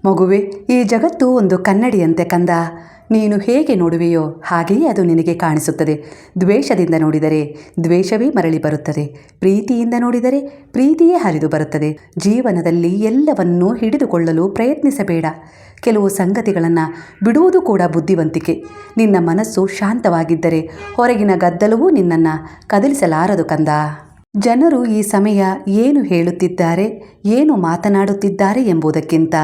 ಮಗುವೆ, ಈ ಜಗತ್ತು ಒಂದು ಕನ್ನಡಿಯಂತೆ ಕಂದ. ನೀನು ಹೇಗೆ ನೋಡುವೆಯೋ ಹಾಗೆಯೇ ಅದು ನಿನಗೆ ಕಾಣಿಸುತ್ತದೆ. ದ್ವೇಷದಿಂದ ನೋಡಿದರೆ ದ್ವೇಷವೇ ಮರಳಿ ಬರುತ್ತದೆ. ಪ್ರೀತಿಯಿಂದ ನೋಡಿದರೆ ಪ್ರೀತಿಯೇ ಹರಿದು ಬರುತ್ತದೆ. ಜೀವನದಲ್ಲಿ ಎಲ್ಲವನ್ನೂ ಹಿಡಿದುಕೊಳ್ಳಲು ಪ್ರಯತ್ನಿಸಬೇಡ. ಕೆಲವು ಸಂಗತಿಗಳನ್ನು ಬಿಡುವುದು ಕೂಡ ಬುದ್ಧಿವಂತಿಕೆ. ನಿನ್ನ ಮನಸ್ಸು ಶಾಂತವಾಗಿದ್ದರೆ ಹೊರಗಿನ ಗದ್ದಲವೂ ನಿನ್ನನ್ನು ಕದಲಿಸಲಾರದು ಕಂದ. ಜನರು ಈ ಸಮಯ ಏನು ಹೇಳುತ್ತಿದ್ದಾರೆ, ಏನು ಮಾತನಾಡುತ್ತಿದ್ದಾರೆ ಎಂಬುದಕ್ಕಿಂತ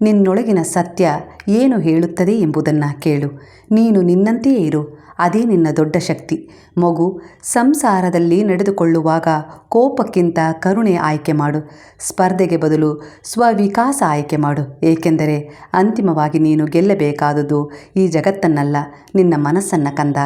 ನಿನ್ನೊಳಗಿನ ಸತ್ಯ ಏನು ಹೇಳುತ್ತದೆ ಎಂಬುದನ್ನು ಕೇಳು. ನೀನು ನಿನ್ನಂತೆಯೇ ಇರು, ಅದೇ ನಿನ್ನ ದೊಡ್ಡ ಶಕ್ತಿ. ಮಗು, ಸಂಸಾರದಲ್ಲಿ ನಡೆದುಕೊಳ್ಳುವಾಗ ಕೋಪಕ್ಕಿಂತ ಕರುಣೆ ಆಯ್ಕೆ ಮಾಡು. ಸ್ಪರ್ಧೆಗೆ ಬದಲು ಸ್ವವಿಕಾಸ ಆಯ್ಕೆ ಮಾಡು. ಏಕೆಂದರೆ ಅಂತಿಮವಾಗಿ ನೀನು ಗೆಲ್ಲಬೇಕಾದುದು ಈ ಜಗತ್ತನ್ನಲ್ಲ, ನಿನ್ನ ಮನಸ್ಸನ್ನು ಕಂದ.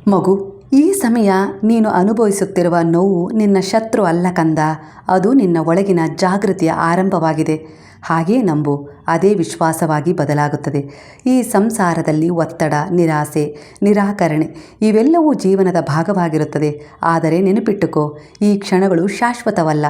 ಮಗು, ಈ ಸಮಯ ನೀನು ಅನುಭವಿಸುತ್ತಿರುವ ನೋವು ನಿನ್ನ ಶತ್ರು ಅಲ್ಲ ಕಂದ. ಅದು ನಿನ್ನ ಒಳಗಿನ ಜಾಗೃತಿಯ ಆರಂಭವಾಗಿದೆ. ಹಾಗೇ ನಂಬು, ಅದೇ ವಿಶ್ವಾಸವಾಗಿ ಬದಲಾಗುತ್ತದೆ. ಈ ಸಂಸಾರದಲ್ಲಿ ಒತ್ತಡ, ನಿರಾಸೆ, ನಿರಾಕರಣೆ ಇವೆಲ್ಲವೂ ಜೀವನದ ಭಾಗವಾಗಿರುತ್ತದೆ. ಆದರೆ ನೆನಪಿಟ್ಟುಕೋ, ಈ ಕ್ಷಣಗಳು ಶಾಶ್ವತವಲ್ಲ.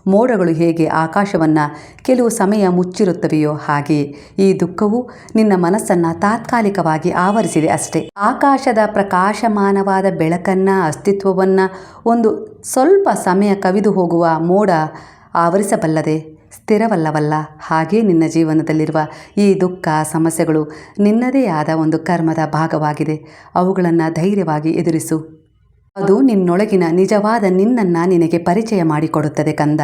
ಮೋಡಗಳು ಹೇಗೆ ಆಕಾಶವನ್ನು ಕೆಲವು ಸಮಯ ಮುಚ್ಚಿರುತ್ತವೆಯೋ ಹಾಗೆಯೇ ಈ ದುಃಖವು ನಿನ್ನ ಮನಸ್ಸನ್ನು ತಾತ್ಕಾಲಿಕವಾಗಿ ಆವರಿಸಿದೆ ಅಷ್ಟೇ. ಆಕಾಶದ ಪ್ರಕಾಶಮಾನವಾದ ಬೆಳಕನ್ನು, ಅಸ್ತಿತ್ವವನ್ನು ಒಂದು ಸ್ವಲ್ಪ ಸಮಯ ಕವಿದು ಹೋಗುವ ಮೋಡ ಆವರಿಸಬಲ್ಲದೆ ಸ್ಥಿರವಲ್ಲವಲ್ಲ. ಹಾಗೇ ನಿನ್ನ ಜೀವನದಲ್ಲಿರುವ ಈ ದುಃಖ, ಸಮಸ್ಯೆಗಳು ನಿನ್ನದೇ ಆದ ಒಂದು ಕರ್ಮದ ಭಾಗವಾಗಿದೆ. ಅವುಗಳನ್ನು ಧೈರ್ಯವಾಗಿ ಎದುರಿಸು. ಅದು ನಿನ್ನೊಳಗಿನ ನಿಜವಾದ ನಿನ್ನನ್ನು ನಿನಗೆ ಪರಿಚಯ ಮಾಡಿಕೊಡುತ್ತದೆ ಕಂದ.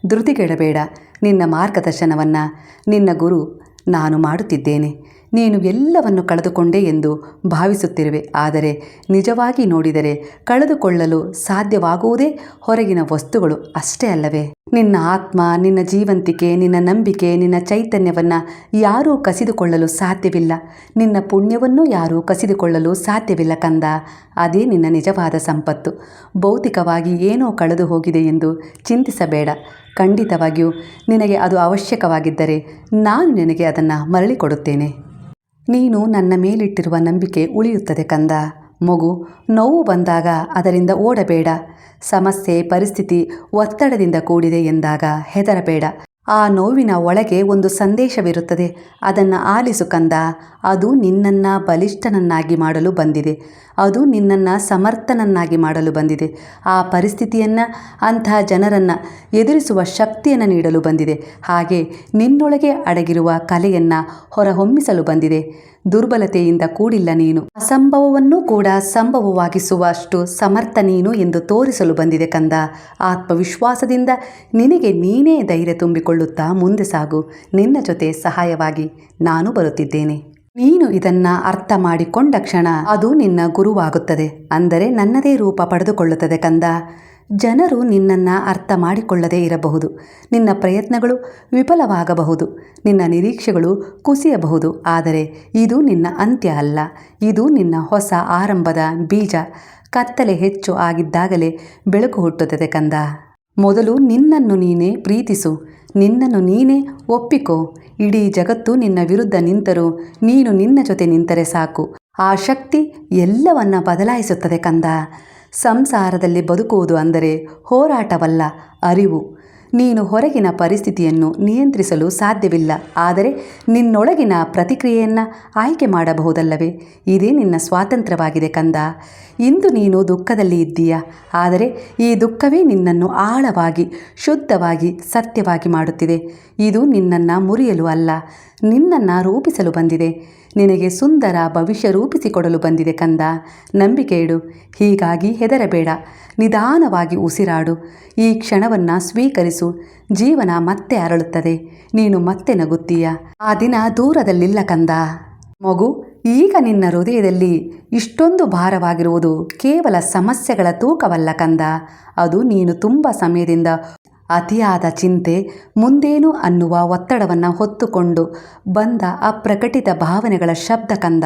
ಧೃತಿಗೆಡಬೇಡ. ನಿನ್ನ ಮಾರ್ಗದರ್ಶನವನ್ನು ನಿನ್ನ ಗುರು ನಾನು ಮಾಡುತ್ತಿದ್ದೇನೆ. ನೀನು ಎಲ್ಲವನ್ನು ಕಳೆದುಕೊಂಡೆ ಎಂದು ಭಾವಿಸುತ್ತಿರುವೆ. ಆದರೆ ನಿಜವಾಗಿ ನೋಡಿದರೆ ಕಳೆದುಕೊಳ್ಳಲು ಸಾಧ್ಯವಾಗುವುದೇ ಹೊರಗಿನ ವಸ್ತುಗಳು ಅಷ್ಟೇ ಅಲ್ಲವೇ? ನಿನ್ನ ಆತ್ಮ, ನಿನ್ನ ಜೀವಂತಿಕೆ, ನಿನ್ನ ನಂಬಿಕೆ, ನಿನ್ನ ಚೈತನ್ಯವನ್ನು ಯಾರೂ ಕಸಿದುಕೊಳ್ಳಲು ಸಾಧ್ಯವಿಲ್ಲ. ನಿನ್ನ ಪುಣ್ಯವನ್ನು ಯಾರೂ ಕಸಿದುಕೊಳ್ಳಲು ಸಾಧ್ಯವಿಲ್ಲ ಕಂದ. ಅದೇ ನಿನ್ನ ನಿಜವಾದ ಸಂಪತ್ತು. ಭೌತಿಕವಾಗಿ ಏನೋ ಕಳೆದು ಹೋಗಿದೆ ಎಂದು ಚಿಂತಿಸಬೇಡ. ಖಂಡಿತವಾಗಿಯೂ ನಿನಗೆ ಅದು ಅವಶ್ಯಕವಾಗಿದ್ದರೆ ನಾನು ನಿನಗೆ ಅದನ್ನು ಮರಳಿ ಕೊಡುತ್ತೇನೆ. ನೀನು ನನ್ನ ಮೇಲಿಟ್ಟಿರುವ ನಂಬಿಕೆ ಉಳಿಯುತ್ತದೆ ಕಂದ. ಮಗು, ನೋವು ಬಂದಾಗ ಅದರಿಂದ ಓಡಬೇಡ. ಸಮಸ್ಯೆ, ಪರಿಸ್ಥಿತಿ ಒತ್ತಡದಿಂದ ಕೂಡಿದೆ ಎಂದಾಗ ಹೆದರಬೇಡ. ಆ ನೋವಿನ ಒಳಗೆ ಒಂದು ಸಂದೇಶವಿರುತ್ತದೆ. ಅದನ್ನು ಆಲಿಸು ಕಂದ. ಅದು ನಿನ್ನನ್ನು ಬಲಿಷ್ಠನನ್ನಾಗಿ ಮಾಡಲು ಬಂದಿದೆ. ಅದು ನಿನ್ನನ್ನು ಸಮರ್ಥನನ್ನಾಗಿ ಮಾಡಲು ಬಂದಿದೆ. ಆ ಪರಿಸ್ಥಿತಿಯನ್ನು, ಅಂತಹ ಜನರನ್ನು ಎದುರಿಸುವ ಶಕ್ತಿಯನ್ನು ನೀಡಲು ಬಂದಿದೆ. ಹಾಗೆ ನಿನ್ನೊಳಗೆ ಅಡಗಿರುವ ಕಲೆಯನ್ನು ಹೊರಹೊಮ್ಮಿಸಲು ಬಂದಿದೆ. ದುರ್ಬಲತೆಯಿಂದ ಕೂಡಿಲ್ಲ ನೀನು. ಅಸಂಭವವನ್ನು ಕೂಡ ಸಂಭವವಾಗಿಸುವಷ್ಟು ಸಮರ್ಥ ನೀನು ಎಂದು ತೋರಿಸಲು ಬಂದಿದೆ ಕಂದ. ಆತ್ಮವಿಶ್ವಾಸದಿಂದ ನಿನಗೆ ನೀನೇ ಧೈರ್ಯ ತುಂಬಿಕೊಳ್ಳುತ್ತಾ ಮುಂದೆ ಸಾಗು. ನಿನ್ನ ಜೊತೆ ಸಹಾಯವಾಗಿ ನಾನು ಬರುತ್ತಿದ್ದೇನೆ. ನೀನು ಇದನ್ನು ಅರ್ಥ ಮಾಡಿಕೊಂಡ ಕ್ಷಣ ಅದು ನಿನ್ನ ಗುರುವಾಗುತ್ತದೆ. ಅಂದರೆ ನನ್ನದೇ ರೂಪ ಪಡೆದುಕೊಳ್ಳುತ್ತದೆ ಕಂದ. ಜನರು ನಿನ್ನನ್ನು ಅರ್ಥ ಮಾಡಿಕೊಳ್ಳದೇ ಇರಬಹುದು. ನಿನ್ನ ಪ್ರಯತ್ನಗಳು ವಿಫಲವಾಗಬಹುದು. ನಿನ್ನ ನಿರೀಕ್ಷೆಗಳು ಕುಸಿಯಬಹುದು. ಆದರೆ ಇದು ನಿನ್ನ ಅಂತ್ಯ ಅಲ್ಲ. ಇದು ನಿನ್ನ ಹೊಸ ಆರಂಭದ ಬೀಜ. ಕತ್ತಲೆ ಹೆಚ್ಚು ಆಗಿದ್ದಾಗಲೇ ಬೆಳಕು ಹುಟ್ಟುತ್ತದೆ ಕಂದ. ಮೊದಲು ನಿನ್ನನ್ನು ನೀನೇ ಪ್ರೀತಿಸು. ನಿನ್ನನ್ನು ನೀನೇ ಒಪ್ಪಿಕೋ. ಇಡೀ ಜಗತ್ತು ನಿನ್ನ ವಿರುದ್ಧ ನಿಂತರೂ ನೀನು ನಿನ್ನ ಜೊತೆ ನಿಂತರೆ ಸಾಕು. ಆ ಶಕ್ತಿ ಎಲ್ಲವನ್ನ ಬದಲಾಯಿಸುತ್ತದೆ ಕಂದ. ಸಂಸಾರದಲ್ಲಿ ಬದುಕುವುದು ಅಂದರೆ ಹೋರಾಟವಲ್ಲ, ಅರಿವು. ನೀನು ಹೊರಗಿನ ಪರಿಸ್ಥಿತಿಯನ್ನು ನಿಯಂತ್ರಿಸಲು ಸಾಧ್ಯವಿಲ್ಲ. ಆದರೆ ನಿನ್ನೊಳಗಿನ ಪ್ರತಿಕ್ರಿಯೆಯನ್ನು ಆಯ್ಕೆ ಮಾಡಬಹುದಲ್ಲವೇ? ಇದೇ ನಿನ್ನ ಸ್ವಾತಂತ್ರ್ಯವಾಗಿದೆ ಕಂದ. ಇಂದು ನೀನು ದುಃಖದಲ್ಲಿ ಇದ್ದೀಯಾ, ಆದರೆ ಈ ದುಃಖವೇ ನಿನ್ನನ್ನು ಆಳವಾಗಿ, ಶುದ್ಧವಾಗಿ, ಸತ್ಯವಾಗಿ ಮಾಡುತ್ತಿದೆ. ಇದು ನಿನ್ನನ್ನು ಮುರಿಯಲು ಅಲ್ಲ, ನಿನ್ನನ್ನು ರೂಪಿಸಲು ಬಂದಿದೆ. ನಿನಗೆ ಸುಂದರ ಭವಿಷ್ಯ ರೂಪಿಸಿಕೊಡಲು ಬಂದಿದೆ ಕಂದ. ನಂಬಿಕೆ ಇಡು. ಹೀಗಾಗಿ ಹೆದರಬೇಡ. ನಿಧಾನವಾಗಿ ಉಸಿರಾಡು. ಈ ಕ್ಷಣವನ್ನು ಸ್ವೀಕರಿಸು. ಜೀವನ ಮತ್ತೆ ಅರಳುತ್ತದೆ. ನೀನು ಮತ್ತೆ ನಗುತ್ತೀಯ. ಆ ದಿನ ದೂರದಲ್ಲಿಲ್ಲ ಕಂದ. ಮಗು, ಈಗ ನಿನ್ನ ಹೃದಯದಲ್ಲಿ ಇಷ್ಟೊಂದು ಭಾರವಾಗಿರುವುದು ಕೇವಲ ಸಮಸ್ಯೆಗಳ ತೂಕವಲ್ಲ ಕಂದ. ಅದು ನೀನು ತುಂಬ ಸಮಯದಿಂದ ಅತಿಯಾದ ಚಿಂತೆ, ಮುಂದೇನು ಅನ್ನುವ ಒತ್ತಡವನ್ನು ಹೊತ್ತುಕೊಂಡು ಬಂದ ಅಪ್ರಕಟಿತ ಭಾವನೆಗಳ ಶಬ್ದ ಕಂದ.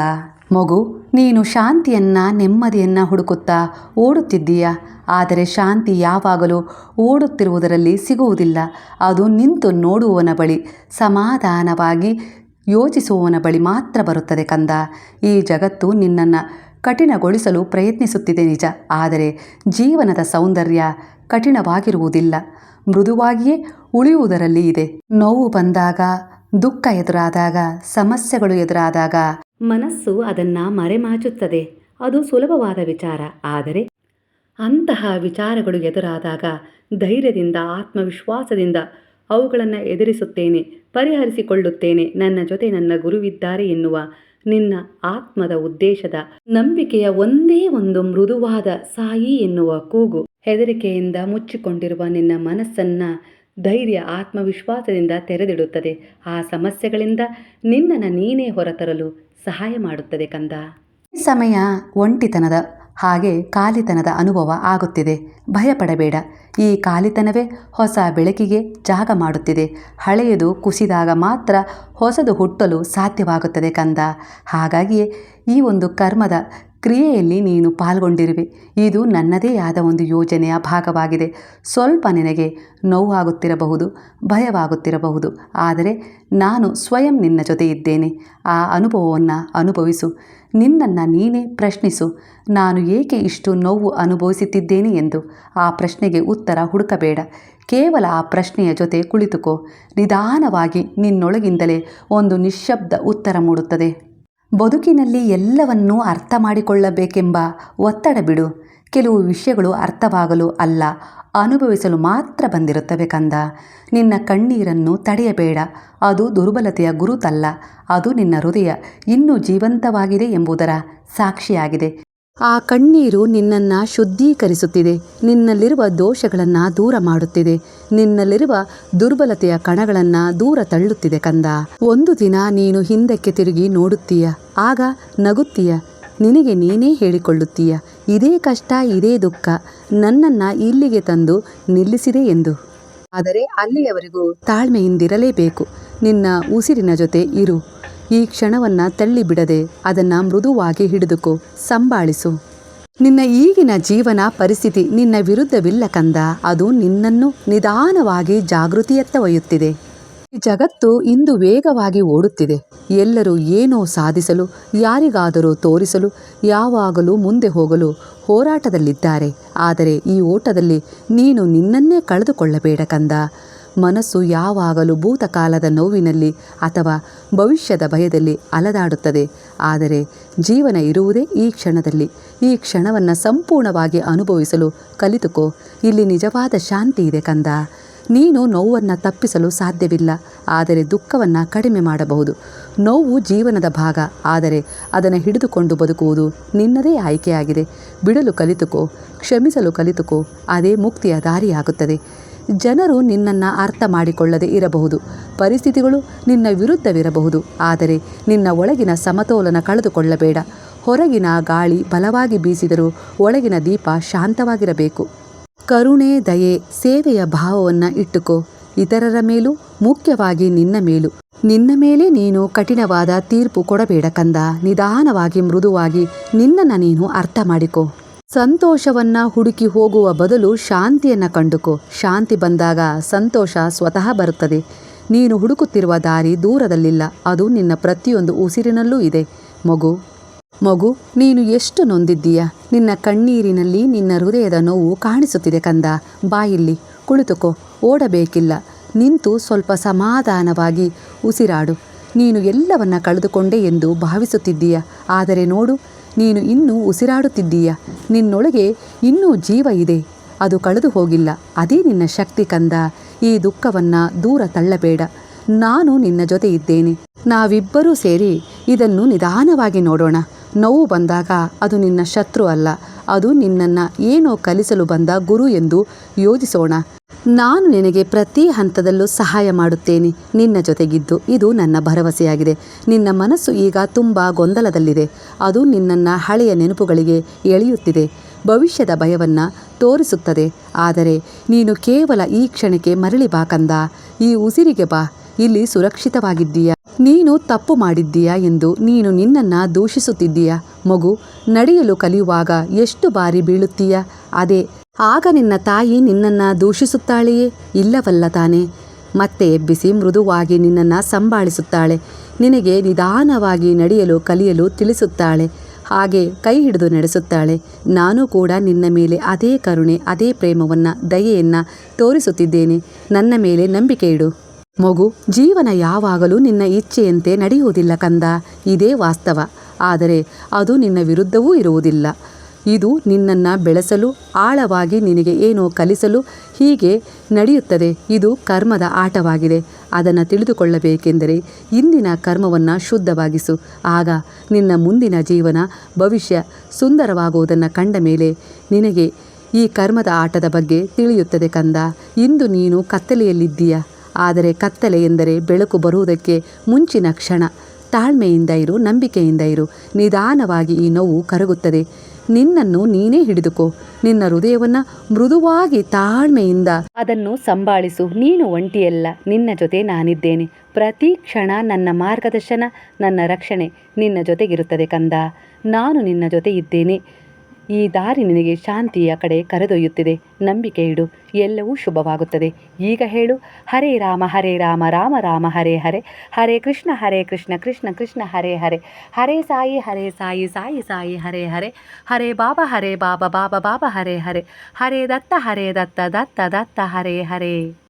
ಮಗು, ನೀನು ಶಾಂತಿಯನ್ನು, ನೆಮ್ಮದಿಯನ್ನು ಹುಡುಕುತ್ತಾ ಓಡುತ್ತಿದ್ದೀಯ. ಆದರೆ ಶಾಂತಿ ಯಾವಾಗಲೂ ಓಡುತ್ತಿರುವುದರಲ್ಲಿ ಸಿಗುವುದಿಲ್ಲ. ಅದು ನಿಂತು ನೋಡುವವನ ಬಳಿ, ಸಮಾಧಾನವಾಗಿ ಯೋಚಿಸುವವನ ಬಳಿ ಮಾತ್ರ ಬರುತ್ತದೆ ಕಂದ. ಈ ಜಗತ್ತು ನಿನ್ನನ್ನು ಕಠಿಣಗೊಳಿಸಲು ಪ್ರಯತ್ನಿಸುತ್ತಿದೆ ನಿಜ. ಆದರೆ ಜೀವನದ ಸೌಂದರ್ಯ ಕಠಿಣವಾಗಿರುವುದಿಲ್ಲ, ಮೃದುವಾಗಿಯೇ ಉಳಿಯುವುದರಲ್ಲಿ ಇದೆ. ನೋವು ಬಂದಾಗ ದುಃಖ ಎದುರಾದಾಗ, ಸಮಸ್ಯೆಗಳು ಎದುರಾದಾಗ ಮನಸ್ಸು ಅದನ್ನು ಮರೆಮಾಚುತ್ತದೆ. ಅದು ಸುಲಭವಾದ ವಿಚಾರ. ಆದರೆ ಅಂತಹ ವಿಚಾರಗಳು ಎದುರಾದಾಗ ಧೈರ್ಯದಿಂದ, ಆತ್ಮವಿಶ್ವಾಸದಿಂದ ಅವುಗಳನ್ನು ಎದುರಿಸುತ್ತೇನೆ, ಪರಿಹರಿಸಿಕೊಳ್ಳುತ್ತೇನೆ, ನನ್ನ ಜೊತೆ ನನ್ನ ಗುರುವಿದ್ದಾರೆ ಎನ್ನುವ ನಿನ್ನ ಆತ್ಮದ ಉದ್ದೇಶದ ನಂಬಿಕೆಯ ಒಂದೇ ಒಂದು ಮೃದುವಾದ ಸಾಯಿ ಎನ್ನುವ ಕೂಗು ಹೆದರಿಕೆಯಿಂದ ಮುಚ್ಚಿಕೊಂಡಿರುವ ನಿನ್ನ ಮನಸ್ಸನ್ನು ಧೈರ್ಯ, ಆತ್ಮವಿಶ್ವಾಸದಿಂದ ತೆರೆದಿಡುತ್ತದೆ. ಆ ಸಮಸ್ಯೆಗಳಿಂದ ನಿನ್ನನ್ನು ನೀನೇ ಹೊರತರಲು ಸಹಾಯ ಮಾಡುತ್ತದೆ ಕಂದ. ಈ ಸಮಯ ಒಂಟಿತನದ ಹಾಗೆ ಖಾಲಿತನದ ಅನುಭವ ಆಗುತ್ತಿದೆ. ಭಯಪಡಬೇಡ. ಈ ಖಾಲಿತನವೇ ಹೊಸ ಬೆಳಕಿಗೆ ಜಾಗ ಮಾಡುತ್ತಿದೆ. ಹಳೆಯದು ಕುಸಿದಾಗ ಮಾತ್ರ ಹೊಸದು ಹುಟ್ಟಲು ಸಾಧ್ಯವಾಗುತ್ತದೆ ಕಂದ. ಹಾಗಾಗಿಯೇ ಈ ಒಂದು ಕರ್ಮದ ಕ್ರಿಯೆಯಲ್ಲಿ ನೀನು ಪಾಲ್ಗೊಂಡಿರುವೆ. ಇದು ನನ್ನದೇ ಆದ ಒಂದು ಯೋಜನೆಯ ಭಾಗವಾಗಿದೆ. ಸ್ವಲ್ಪ ನಿನಗೆ ನೋವಾಗುತ್ತಿರಬಹುದು, ಭಯವಾಗುತ್ತಿರಬಹುದು. ಆದರೆ ನಾನು ಸ್ವಯಂ ನಿನ್ನ ಜೊತೆ ಇದ್ದೇನೆ. ಆ ಅನುಭವವನ್ನು ಅನುಭವಿಸು. ನಿನ್ನನ್ನು ನೀನೇ ಪ್ರಶ್ನಿಸು, ನಾನು ಏಕೆ ಇಷ್ಟು ನೋವು ಅನುಭವಿಸುತ್ತಿದ್ದೇನೆ ಎಂದು. ಆ ಪ್ರಶ್ನೆಗೆ ಉತ್ತರ ಹುಡುಕಬೇಡ. ಕೇವಲ ಆ ಪ್ರಶ್ನೆಯ ಜೊತೆ ಕುಳಿತುಕೋ. ನಿಧಾನವಾಗಿ ನಿನ್ನೊಳಗಿಂದಲೇ ಒಂದು ನಿಶ್ಶಬ್ದ ಉತ್ತರ ಮೂಡುತ್ತದೆ. ಬದುಕಿನಲ್ಲಿ ಎಲ್ಲವನ್ನೂ ಅರ್ಥ ಮಾಡಿಕೊಳ್ಳಬೇಕೆಂಬ ಒತ್ತಡ ಬಿಡು. ಕೆಲವು ವಿಷಯಗಳು ಅರ್ಥವಾಗಲು ಅಲ್ಲ, ಅನುಭವಿಸಲು ಮಾತ್ರ ಬಂದಿರುತ್ತವೆ ಕಂದ. ನಿನ್ನ ಕಣ್ಣೀರನ್ನು ತಡೆಯಬೇಡ. ಅದು ದುರ್ಬಲತೆಯ ಗುರುತಲ್ಲ. ಅದು ನಿನ್ನ ಹೃದಯ ಇನ್ನೂ ಜೀವಂತವಾಗಿದೆ ಎಂಬುದರ ಸಾಕ್ಷಿಯಾಗಿದೆ. ಆ ಕಣ್ಣೀರು ನಿನ್ನನ್ನು ಶುದ್ಧೀಕರಿಸುತ್ತಿದೆ. ನಿನ್ನಲ್ಲಿರುವ ದೋಷಗಳನ್ನು ದೂರ ಮಾಡುತ್ತಿದೆ. ನಿನ್ನಲ್ಲಿರುವ ದುರ್ಬಲತೆಯ ಕಣಗಳನ್ನು ದೂರ ತಳ್ಳುತ್ತಿದೆ ಕಂದ. ಒಂದು ದಿನ ನೀನು ಹಿಂದಕ್ಕೆ ತಿರುಗಿ ನೋಡುತ್ತೀಯ. ಆಗ ನಗುತ್ತೀಯ. ನಿನಗೆ ನೀನೇ ಹೇಳಿಕೊಳ್ಳುತ್ತೀಯ, ಇದೇ ಕಷ್ಟ, ಇದೇ ದುಃಖ ನನ್ನನ್ನು ಇಲ್ಲಿಗೆ ತಂದು ನಿಲ್ಲಿಸಿದೆ ಎಂದು. ಆದರೆ ಅಲ್ಲಿಯವರೆಗೂ ತಾಳ್ಮೆಯಿಂದಿರಲೇಬೇಕು. ನಿನ್ನ ಉಸಿರಿನ ಜೊತೆ ಇರು. ಈ ಕ್ಷಣವನ್ನು ತಳ್ಳಿಬಿಡದೆ ಅದನ್ನು ಮೃದುವಾಗಿ ಹಿಡಿದುಕೋ, ಸಂಭಾಳಿಸು. ನಿನ್ನ ಈಗಿನ ಜೀವನ ಪರಿಸ್ಥಿತಿ ನಿನ್ನ ವಿರುದ್ಧವಿಲ್ಲ ಕಂದ. ಅದು ನಿನ್ನನ್ನು ನಿಧಾನವಾಗಿ ಜಾಗೃತಿಯತ್ತ ಒಯ್ಯುತ್ತಿದೆ. ಈ ಜಗತ್ತು ಇಂದು ವೇಗವಾಗಿ ಓಡುತ್ತಿದೆ. ಎಲ್ಲರೂ ಏನೋ ಸಾಧಿಸಲು, ಯಾರಿಗಾದರೂ ತೋರಿಸಲು, ಯಾವಾಗಲೂ ಮುಂದೆ ಹೋಗಲು ಹೋರಾಟದಲ್ಲಿದ್ದಾರೆ. ಆದರೆ ಈ ಓಟದಲ್ಲಿ ನೀನು ನಿನ್ನನ್ನೇ ಕಳೆದುಕೊಳ್ಳಬೇಡ ಕಂದ. ಮನಸ್ಸು ಯಾವಾಗಲೂ ಭೂತಕಾಲದ ನೋವಿನಲ್ಲಿ ಅಥವಾ ಭವಿಷ್ಯದ ಭಯದಲ್ಲಿ ಅಲದಾಡುತ್ತದೆ. ಆದರೆ ಜೀವನ ಇರುವುದೇ ಈ ಕ್ಷಣದಲ್ಲಿ. ಈ ಕ್ಷಣವನ್ನು ಸಂಪೂರ್ಣವಾಗಿ ಅನುಭವಿಸಲು ಕಲಿತುಕೋ. ಇಲ್ಲಿ ನಿಜವಾದ ಶಾಂತಿ ಇದೆ ಕಂದ. ನೀನು ನೋವನ್ನು ತಪ್ಪಿಸಲು ಸಾಧ್ಯವಿಲ್ಲ, ಆದರೆ ದುಃಖವನ್ನು ಕಡಿಮೆ ಮಾಡಬಹುದು. ನೋವು ಜೀವನದ ಭಾಗ, ಆದರೆ ಅದನ್ನು ಹಿಡಿದುಕೊಂಡು ಬದುಕುವುದು ನಿನ್ನದೇ ಆಯ್ಕೆಯಾಗಿದೆ. ಬಿಡಲು ಕಲಿತುಕೋ, ಕ್ಷಮಿಸಲು ಕಲಿತುಕೋ. ಅದೇ ಮುಕ್ತಿಯ ದಾರಿಯಾಗುತ್ತದೆ. ಜನರು ನಿನ್ನನ್ನು ಅರ್ಥ ಮಾಡಿಕೊಳ್ಳದೆ ಇರಬಹುದು, ಪರಿಸ್ಥಿತಿಗಳು ನಿನ್ನ ವಿರುದ್ಧವಿರಬಹುದು. ಆದರೆ ನಿನ್ನ ಒಳಗಿನ ಸಮತೋಲನ ಕಳೆದುಕೊಳ್ಳಬೇಡ. ಹೊರಗಿನ ಗಾಳಿ ಬಲವಾಗಿ ಬೀಸಿದರೂ ಒಳಗಿನ ದೀಪ ಶಾಂತವಾಗಿರಬೇಕು. ಕರುಣೆ, ದಯೆ, ಸೇವೆಯ ಭಾವವನ್ನು ಇಟ್ಟುಕೋ. ಇತರರ ಮೇಲೂ, ಮುಖ್ಯವಾಗಿ ನಿನ್ನ ಮೇಲೂ. ನಿನ್ನ ಮೇಲೆ ನೀನು ಕಠಿಣವಾದ ತೀರ್ಪು ಕೊಡಬೇಡ ಕಂದ. ನಿಧಾನವಾಗಿ, ಮೃದುವಾಗಿ ನಿನ್ನನ್ನು ನೀನು ಅರ್ಥ ಮಾಡಿಕೋ. ಸಂತೋಷವನ್ನು ಹುಡುಕಿ ಹೋಗುವ ಬದಲು ಶಾಂತಿಯನ್ನು ಕಂಡುಕೋ. ಶಾಂತಿ ಬಂದಾಗ ಸಂತೋಷ ಸ್ವತಃ ಬರುತ್ತದೆ. ನೀನು ಹುಡುಕುತ್ತಿರುವ ದಾರಿ ದೂರದಲ್ಲಿಲ್ಲ, ಅದು ನಿನ್ನ ಪ್ರತಿಯೊಂದು ಉಸಿರಿನಲ್ಲೂ ಇದೆ. ಮಗು, ನೀನು ಎಷ್ಟು ನೊಂದಿದ್ದೀಯ. ನಿನ್ನ ಕಣ್ಣೀರಿನಲ್ಲಿ ನಿನ್ನ ಹೃದಯದ ನೋವು ಕಾಣಿಸುತ್ತಿದೆ ಕಂದ. ಬಾಯಿಲ್ಲಿ ಕುಳಿತುಕೋ. ಓಡಬೇಕಿಲ್ಲ. ನಿಂತು ಸ್ವಲ್ಪ ಸಮಾಧಾನವಾಗಿ ಉಸಿರಾಡು. ನೀನು ಎಲ್ಲವನ್ನ ಕಳೆದುಕೊಂಡೆ ಎಂದು ಭಾವಿಸುತ್ತಿದ್ದೀಯ. ಆದರೆ ನೋಡು, ನೀನು ಇನ್ನೂ ಉಸಿರಾಡುತ್ತಿದ್ದೀಯ. ನಿನ್ನೊಳಗೆ ಇನ್ನೂ ಜೀವ ಇದೆ. ಅದು ಕಳೆದು ಹೋಗಿಲ್ಲ. ಅದೇ ನಿನ್ನ ಶಕ್ತಿ ಕಂದ. ಈ ದುಃಖವನ್ನು ದೂರ ತಳ್ಳಬೇಡ. ನಾನು ನಿನ್ನ ಜೊತೆ ಇದ್ದೇನೆ. ನಾವಿಬ್ಬರೂ ಸೇರಿ ಇದನ್ನು ನಿಧಾನವಾಗಿ ನೋಡೋಣ. ನೋವು ಬಂದಾಗ ಅದು ನಿನ್ನ ಶತ್ರು ಅಲ್ಲ, ಅದು ನಿನ್ನನ್ನು ಏನೋ ಕಲಿಸಲು ಬಂದ ಗುರು ಎಂದು ಯೋಚಿಸೋಣ. ನಾನು ನಿನಗೆ ಪ್ರತಿ ಹಂತದಲ್ಲೂ ಸಹಾಯ ಮಾಡುತ್ತೇನೆ, ನಿನ್ನ ಜೊತೆಗಿದ್ದು. ಇದು ನನ್ನ ಭರವಸೆಯಾಗಿದೆ. ನಿನ್ನ ಮನಸ್ಸು ಈಗ ತುಂಬ ಗೊಂದಲದಲ್ಲಿದೆ. ಅದು ನಿನ್ನನ್ನು ಹಳೆಯ ನೆನಪುಗಳಿಗೆ ಎಳೆಯುತ್ತಿದೆ, ಭವಿಷ್ಯದ ಭಯವನ್ನು ತೋರಿಸುತ್ತದೆ. ಆದರೆ ನೀನು ಕೇವಲ ಈ ಕ್ಷಣಕ್ಕೆ ಮರಳಿ ಬಾ ಕಂದ. ಈ ಉಸಿರಿಗೆ ಬಾ. ಇಲ್ಲಿ ಸುರಕ್ಷಿತವಾಗಿದ್ದೀಯಾ. ನೀನು ತಪ್ಪು ಮಾಡಿದ್ದೀಯಾ ಎಂದು ನೀನು ನಿನ್ನನ್ನು ದೂಷಿಸುತ್ತಿದ್ದೀಯಾ. ಮಗು, ನಡೆಯಲು ಕಲಿಯುವಾಗ ಎಷ್ಟು ಬಾರಿ ಬೀಳುತ್ತೀಯಾ? ಆಗ ನಿನ್ನ ತಾಯಿ ನಿನ್ನನ್ನು ದೂಷಿಸುತ್ತಾಳೆಯೇ? ಇಲ್ಲವಲ್ಲ ತಾನೇ. ಮತ್ತೆ ಎಬ್ಬಿಸಿ ಮೃದುವಾಗಿ ನಿನ್ನನ್ನು ಸಂಭಾಳಿಸುತ್ತಾಳೆ. ನಿನಗೆ ನಿಧಾನವಾಗಿ ನಡೆಯಲು ಕಲಿಯಲು ತಿಳಿಸುತ್ತಾಳೆ. ಹಾಗೆ ಕೈ ಹಿಡಿದು ನಡೆಸುತ್ತಾಳೆ. ನಾನು ಕೂಡ ನಿನ್ನ ಮೇಲೆ ಅದೇ ಕರುಣೆ, ಅದೇ ಪ್ರೇಮವನ್ನು, ದಯೆಯನ್ನು ತೋರಿಸುತ್ತಿದ್ದೇನೆ. ನನ್ನ ಮೇಲೆ ನಂಬಿಕೆ ಇಡು. ಮಗು, ಜೀವನ ಯಾವಾಗಲೂ ನಿನ್ನ ಇಚ್ಛೆಯಂತೆ ನಡೆಯುವುದಿಲ್ಲ ಕಂದ. ಇದೇ ವಾಸ್ತವ. ಆದರೆ ಅದು ನಿನ್ನ ವಿರುದ್ಧವೂ ಇರುವುದಿಲ್ಲ. ಇದು ನಿನ್ನನ್ನು ಬೆಳೆಸಲು, ಆಳವಾಗಿ ನಿನಗೆ ಏನೋ ಕಲಿಸಲು ಹೀಗೆ ನಡೆಯುತ್ತದೆ. ಇದು ಕರ್ಮದ ಆಟವಾಗಿದೆ. ಅದನ್ನು ತಿಳಿದುಕೊಳ್ಳಬೇಕೆಂದರೆ ಇಂದಿನ ಕರ್ಮವನ್ನು ಶುದ್ಧವಾಗಿಸು. ಆಗ ನಿನ್ನ ಮುಂದಿನ ಜೀವನ, ಭವಿಷ್ಯ ಸುಂದರವಾಗುವುದನ್ನು ಕಂಡ ಮೇಲೆ ನಿನಗೆ ಈ ಕರ್ಮದ ಆಟದ ಬಗ್ಗೆ ತಿಳಿಯುತ್ತದೆ ಕಂದ. ಇಂದು ನೀನು ಕತ್ತಲೆಯಲ್ಲಿದ್ದೀಯ. ಆದರೆ ಕತ್ತಲೆ ಎಂದರೆ ಬೆಳಕು ಬರುವುದಕ್ಕೆ ಮುಂಚಿನ ಕ್ಷಣ. ತಾಳ್ಮೆಯಿಂದ ಇರು, ನಂಬಿಕೆಯಿಂದ ಇರು. ನಿಧಾನವಾಗಿ ಈ ನೋವು ಕರಗುತ್ತದೆ. ನಿನ್ನನ್ನು ನೀನೇ ಹಿಡಿದುಕೋ. ನಿನ್ನ ಹೃದಯವನ್ನು ಮೃದುವಾಗಿ ತಾಳ್ಮೆಯಿಂದ ಅದನ್ನು ಸಂಭಾಳಿಸು. ನೀನು ಒಂಟಿಯಲ್ಲ, ನಿನ್ನ ಜೊತೆ ನಾನಿದ್ದೇನೆ. ಪ್ರತಿ ಕ್ಷಣ ನನ್ನ ಮಾರ್ಗದರ್ಶನ, ನನ್ನ ರಕ್ಷಣೆ ನಿನ್ನ ಜೊತೆಗಿರುತ್ತದೆ ಕಂದ. ನಾನು ನಿನ್ನ ಜೊತೆ ಇದ್ದೇನೆ. ಈ ದಾರಿ ನಿನಗೆ ಶಾಂತಿಯ ಕಡೆ ಕರೆದೊಯ್ಯುತ್ತಿದೆ. ನಂಬಿಕೆ ಇಡು, ಎಲ್ಲವೂ ಶುಭವಾಗುತ್ತದೆ. ಈಗ ಹೇಳು, ಹರೇ ರಾಮ ರಾಮ ರಾಮ ಹರೇ ಹರೇ, ಹರೇ ಕೃಷ್ಣ ಕೃಷ್ಣ ಕೃಷ್ಣ ಹರೇ ಹರೇ, ಹರೇ ಸಾಯಿ ಸಾಯಿ ಸಾಯಿ ಹರೇ ಹರೇ, ಹರೇ ಬಾಬಾ ಬಾಬಾ ಬಾಬಾ ಹರೇ ಹರೇ, ಹರೇ ದತ್ತ ದತ್ತ ದತ್ತ ಹರೇ ಹರೇ.